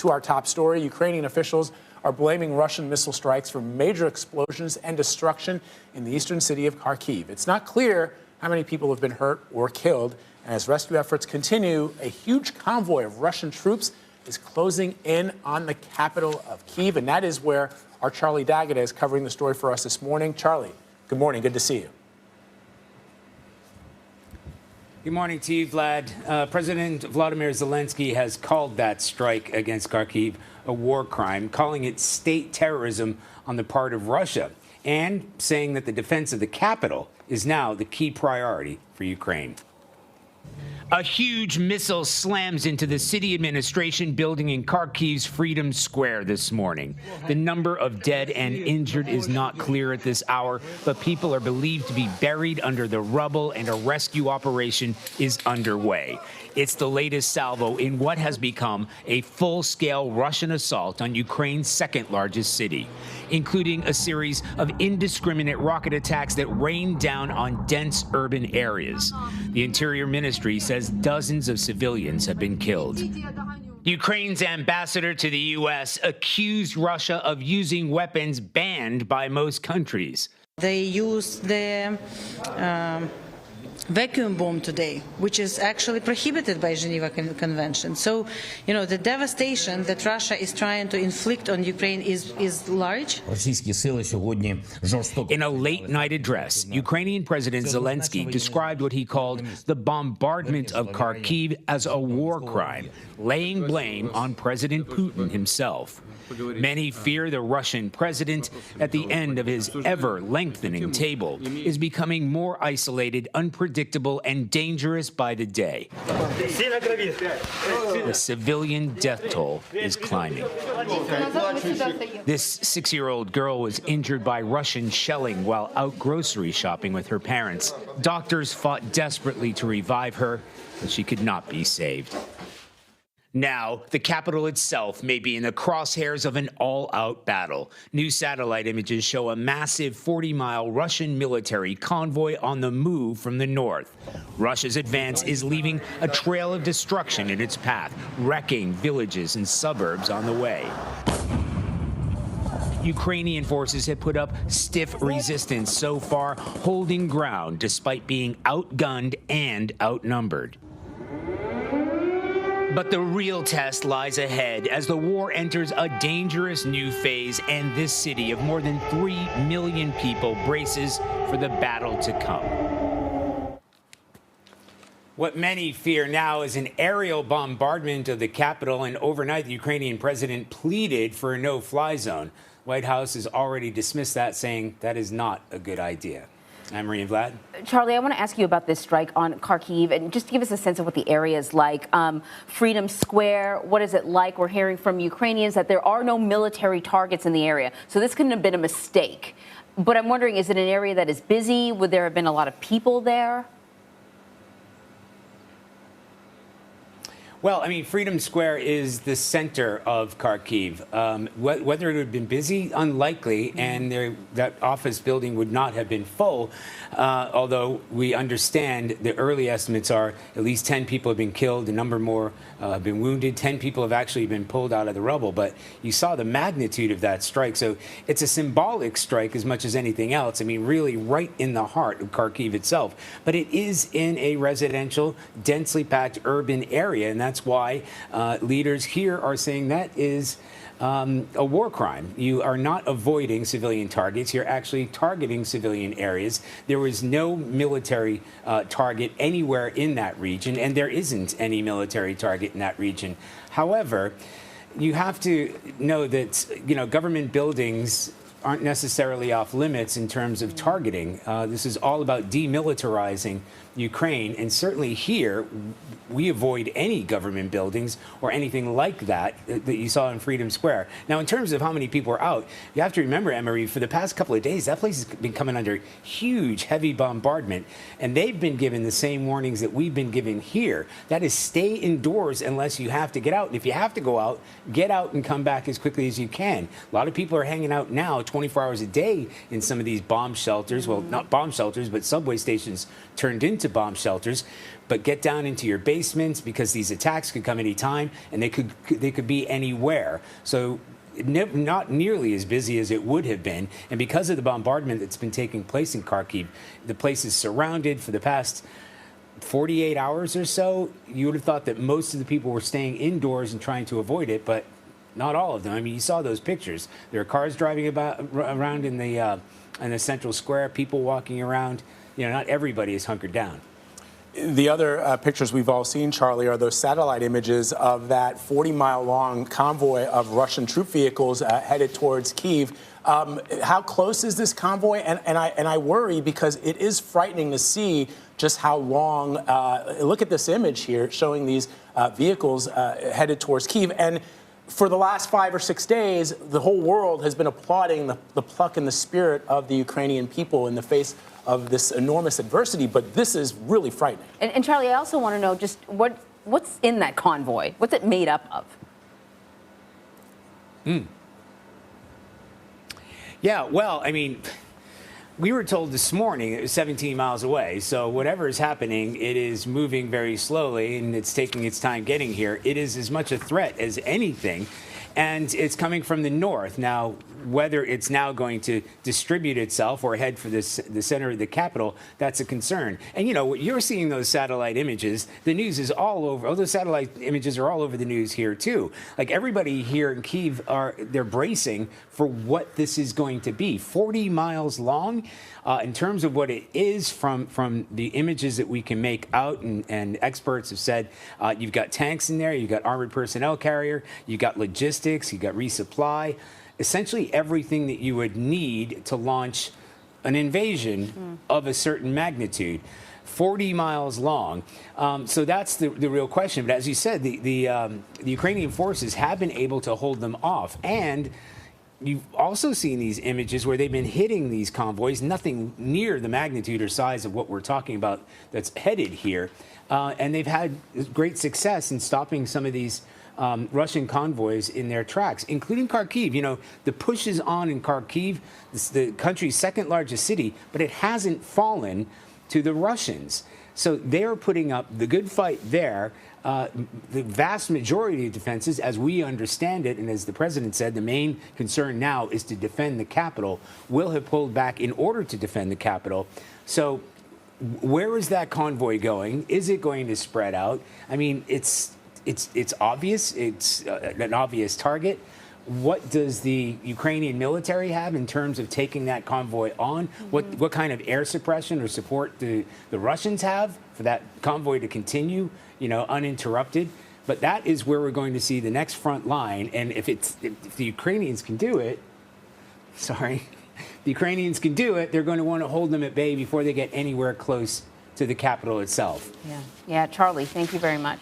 To our top story, Ukrainian officials are blaming Russian missile strikes for major explosions and destruction in the eastern city of Kharkiv. It's not clear how many people have been hurt or killed. And as rescue efforts continue, a huge convoy of Russian troops is closing in on the capital of Kyiv. And that is where our Charlie Daggett is covering the story for us this morning. Charlie, good morning. Good to see you. Good morning to you, Vlad. President Vladimir Zelensky has called that strike against Kharkiv a war crime, calling it state terrorism on the part of Russia, and saying that the defense of the capital is now the key priority for Ukraine. A huge missile slams into the city administration building in Kharkiv's Freedom Square this morning. The number of dead and injured is not clear at this hour, but people are believed to be buried under the rubble, and a rescue operation is underway. It's the latest salvo in what has become a full-scale Russian assault on Ukraine's second-largest city, including a series of indiscriminate rocket attacks that rained down on dense urban areas. The Interior Ministry says dozens of civilians have been killed. Ukraine's ambassador to the U.S. accused Russia of using weapons banned by most countries. They used the vacuum bomb today, which is actually prohibited by Geneva Convention. So, you know, the devastation that Russia is trying to inflict on Ukraine is large. In a late-night address, Ukrainian President Zelensky described what he called the bombardment of Kharkiv as a war crime, laying blame on President Putin himself. Many fear the Russian president, at the end of his ever-lengthening table, is becoming more isolated, unpredictable, and dangerous by the day. The civilian death toll is climbing. This 6-year-old girl was injured by Russian shelling while out grocery shopping with her parents. Doctors fought desperately to revive her, but she could not be saved. Now, the capital itself may be in the crosshairs of an all-out battle. New satellite images show a massive 40-mile Russian military convoy on the move from the north. Russia's advance is leaving a trail of destruction in its path, wrecking villages and suburbs on the way. Ukrainian forces have put up stiff resistance so far, holding ground despite being outgunned and outnumbered. But the real test lies ahead as the war enters a dangerous new phase, and this city of more than 3 million people braces for the battle to come. What many fear now is an aerial bombardment of the capital, and overnight the Ukrainian president pleaded for a no-fly zone. White House has already dismissed that, saying that is not a good idea. Anne-Marie and Vlad. Charlie, I want to ask you about this strike on Kharkiv, and just to give us a sense of what the area is like. Freedom Square, what is it like? We're hearing from Ukrainians that there are no military targets in the area, so this couldn't have been a mistake. But I'm wondering, is it an area that is busy? Would there have been a lot of people there? Well, I mean, Freedom Square is the center of Kharkiv. Whether it would have been busy, unlikely, and that office building would not have been full, although we understand the early estimates are at least 10 people have been killed, a number more have been wounded, 10 people have actually been pulled out of the rubble. But you saw the magnitude of that strike, so it's a symbolic strike as much as anything else. I mean, really right in the heart of Kharkiv itself. But it is in a residential, densely packed urban area, and that's why leaders here are saying that is a war crime. You are not avoiding civilian targets. You're actually targeting civilian areas. There was no military target anywhere in that region, and there isn't any military target in that region. However, you have to know that, you know, government buildings aren't necessarily off limits in terms of targeting. This is all about demilitarizing Ukraine, and certainly here we avoid any government buildings or anything like that that you saw in Freedom Square. Now, in terms of how many people are out, you have to remember, Anne-Marie, for the past couple of days, that place has been coming under huge, heavy bombardment, and they've been given the same warnings that we've been given here. That is, stay indoors unless you have to get out. And if you have to go out, get out and come back as quickly as you can. A lot of people are hanging out now 24 hours a day in some of these bomb shelters. Well, not bomb shelters, but subway stations turned into into bomb shelters, but get down into your basements because these attacks could come any time, and they could be anywhere. So not nearly as busy as it would have been. And because of the bombardment that's been taking place in Kharkiv, the place is surrounded for the past 48 hours or so. You would have thought that most of the people were staying indoors and trying to avoid it, but not all of them. I mean, you saw those pictures. There are cars driving around in the central square, people walking around. You know, not everybody is hunkered down. The other pictures we've all seen, Charlie, are those satellite images of that 40-mile-long convoy of Russian troop vehicles headed towards Kyiv. How close is this convoy? And I worry because it is frightening to see just how long. Look at this image here showing these vehicles headed towards Kyiv. And for the last 5 or 6 days, the whole world has been applauding the pluck and the spirit of the Ukrainian people in the face of this enormous adversity, but this is really frightening. And Charlie, I also want to know just what's in that convoy? What's it made up of? Yeah, well, I mean, we were told this morning it was 17 miles away, so whatever is happening, it is moving very slowly, and it's taking its time getting here. It is as much a threat as anything, and it's coming from the north. Now, whether it's now going to distribute itself or head for the center of the capital, that's a concern. And, you know, you're seeing those satellite images. The news is all over. All those satellite images are all over the news here, too. Like, everybody here in Kyiv, they're bracing for what this is going to be. 40 miles long. In terms of what it is from the images that we can make out, and experts have said, you've got tanks in there, you've got armored personnel carrier, you've got logistics, you've got resupply, essentially everything that you would need to launch an invasion of a certain magnitude. 40 miles long. So that's the real question. But as you said, the Ukrainian forces have been able to hold them off. And you've also seen these images where they've been hitting these convoys, nothing near the magnitude or size of what we're talking about that's headed here. And they've had great success in stopping some of these Russian convoys in their tracks, including Kharkiv. You know, the push is on in Kharkiv. It's the country's second largest city, but it hasn't fallen to the Russians. So they're putting up the good fight there. The vast majority of defenses, as we understand it, and as the president said, the main concern now is to defend the capital, will have pulled back in order to defend the capital. So where is that convoy going? Is it going to spread out? I mean, it's obvious. It's an obvious target. What does the Ukrainian military have in terms of taking that convoy on? What kind of air suppression or support do the Russians have for that convoy to continue, you know, uninterrupted? But that is where we're going to see the next front line. And if the Ukrainians can do it, the Ukrainians can do it, they're going to want to hold them at bay before they get anywhere close to the capital itself. Yeah, Charlie, thank you very much.